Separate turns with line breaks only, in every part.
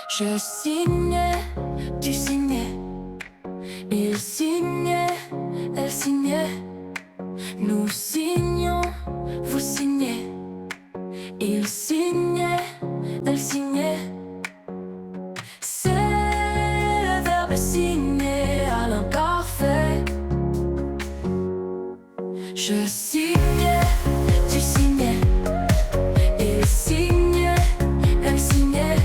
Je signais, tu signais, il signait, elle signait, nous signions, vous signez, il signait, elle signait. C'est le verbe signer à l'imparfait. Je signais, tu signais, il signait, elle signait,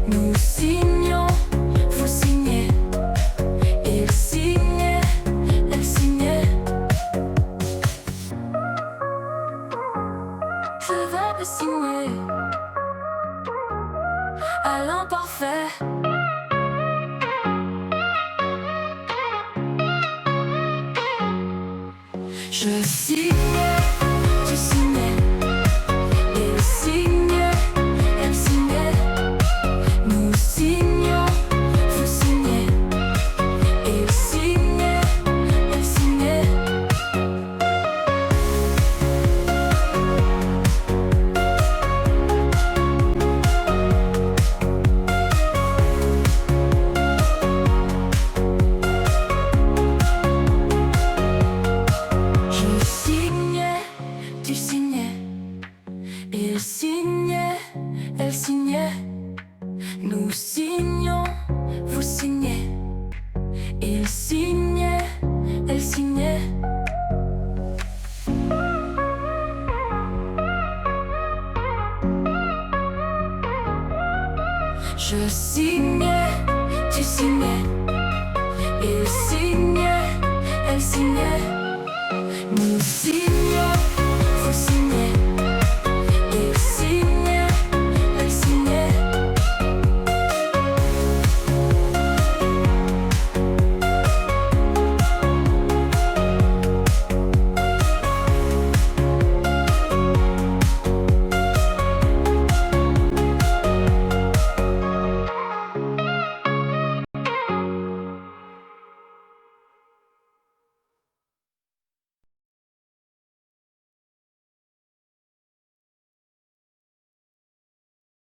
nous signions, vous signez, il signait, elle signait. Le verbe signer à l'imparfait. Je signe.